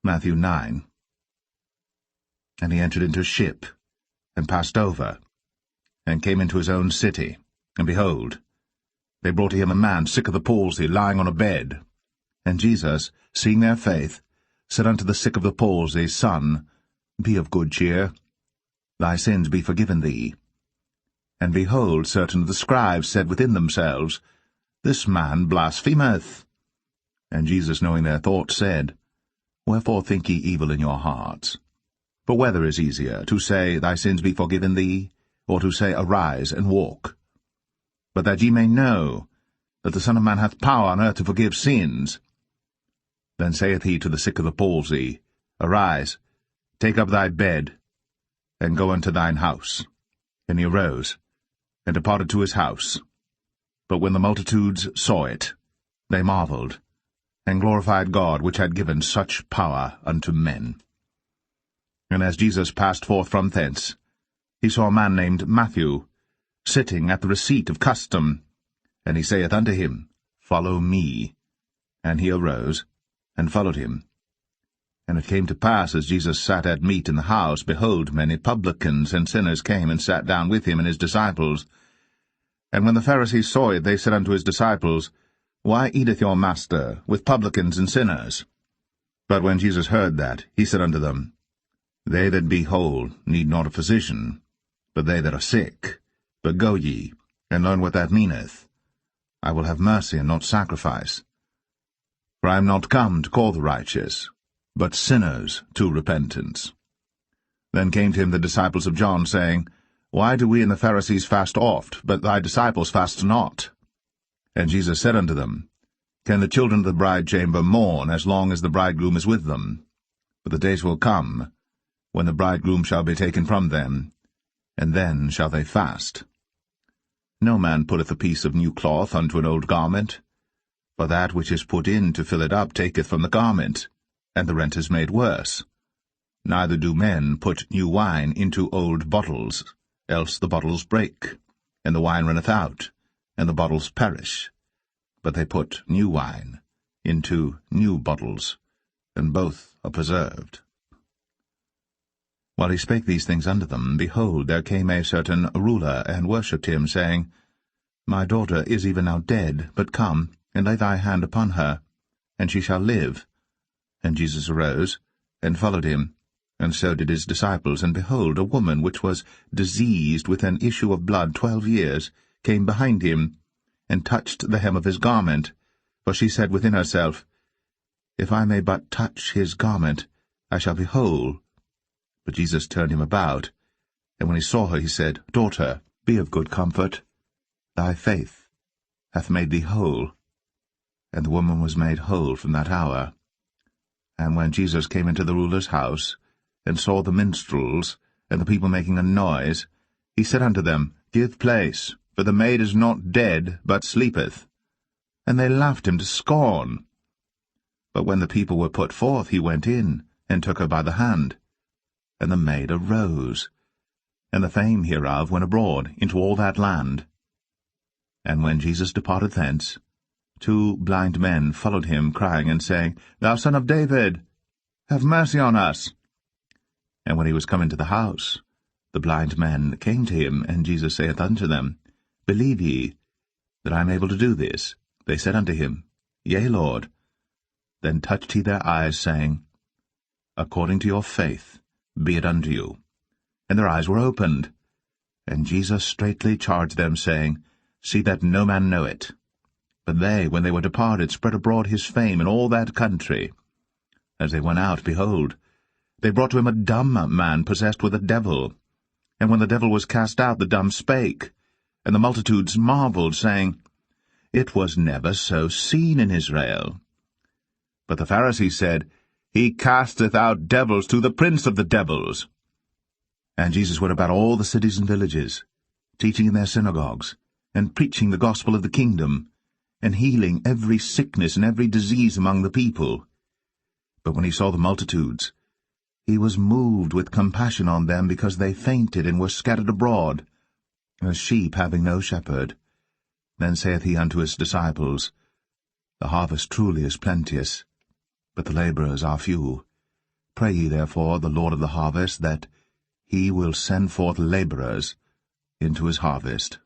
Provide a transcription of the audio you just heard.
Matthew 9. And he entered into a ship, and passed over, and came into his own city. And behold, they brought to him a man sick of the palsy, lying on a bed. And Jesus, seeing their faith, said unto the sick of the palsy, Son, be of good cheer, thy sins be forgiven thee. And behold, certain of the scribes said within themselves, This man blasphemeth. And Jesus, knowing their thoughts, said, Wherefore think ye evil in your hearts? For whether is easier, to say, Thy sins be forgiven thee, or to say, Arise and walk? But that ye may know that the Son of Man hath power on earth to forgive sins. Then saith he to the sick of the palsy, Arise, take up thy bed, and go unto thine house. And he arose, and departed to his house. But when the multitudes saw it, they marveled, and glorified God, which had given such power unto men. And as Jesus passed forth from thence, he saw a man named Matthew, sitting at the receipt of custom. And he saith unto him, Follow me. And he arose, and followed him. And it came to pass, as Jesus sat at meat in the house, behold, many publicans and sinners came and sat down with him and his disciples. And when the Pharisees saw it, they said unto his disciples, Why eateth your master with publicans and sinners? But when Jesus heard that, he said unto them, They that be whole need not a physician, but they that are sick. But go ye, and learn what that meaneth. I will have mercy and not sacrifice. For I am not come to call the righteous, but sinners to repentance. Then came to him the disciples of John, saying, Why do we and the Pharisees fast oft, but thy disciples fast not? And Jesus said unto them, Can the children of the bridechamber mourn as long as the bridegroom is with them? But the days will come, when the bridegroom shall be taken from them, and then shall they fast. No man putteth a piece of new cloth unto an old garment, for that which is put in to fill it up taketh from the garment, and the rent is made worse. Neither do men put new wine into old bottles, else the bottles break, and the wine runneth out, and the bottles perish. But they put new wine into new bottles, and both are preserved. While he spake these things unto them, behold, there came a certain ruler, and worshipped him, saying, My daughter is even now dead, but come, and lay thy hand upon her, and she shall live. And Jesus arose, and followed him, and so did his disciples. And behold, a woman which was diseased with an issue of blood 12 years came behind him, and touched the hem of his garment. For she said within herself, If I may but touch his garment, I shall be whole. But Jesus turned him about, and when he saw her, he said, Daughter, be of good comfort. Thy faith hath made thee whole. And the woman was made whole from that hour. And when Jesus came into the ruler's house, and saw the minstrels, and the people making a noise, he said unto them, Give place, for the maid is not dead, but sleepeth. And they laughed him to scorn. But when the people were put forth, he went in, and took her by the hand. And the maid arose, and the fame hereof went abroad into all that land. And when Jesus departed thence, 2 blind men followed him, crying and saying, Thou Son of David, have mercy on us. And when he was come into the house, the blind men came to him, and Jesus saith unto them, Believe ye that I am able to do this? They said unto him, Yea, Lord. Then touched he their eyes, saying, According to your faith be it unto you. And their eyes were opened. And Jesus straitly charged them, saying, See that no man know it. But they, when they were departed, spread abroad his fame in all that country. As they went out, behold, they brought to him a dumb man possessed with a devil. And when the devil was cast out, the dumb spake. And the multitudes marveled, saying, It was never so seen in Israel. But the Pharisees said, He casteth out devils through the prince of the devils. And Jesus went about all the cities and villages, teaching in their synagogues, and preaching the gospel of the kingdom, and healing every sickness and every disease among the people. But when he saw the multitudes, he was moved with compassion on them, because they fainted and were scattered abroad, as sheep having no shepherd. Then saith he unto his disciples, The harvest truly is plenteous, but the labourers are few. Pray ye therefore the Lord of the harvest, that he will send forth laborers into his harvest.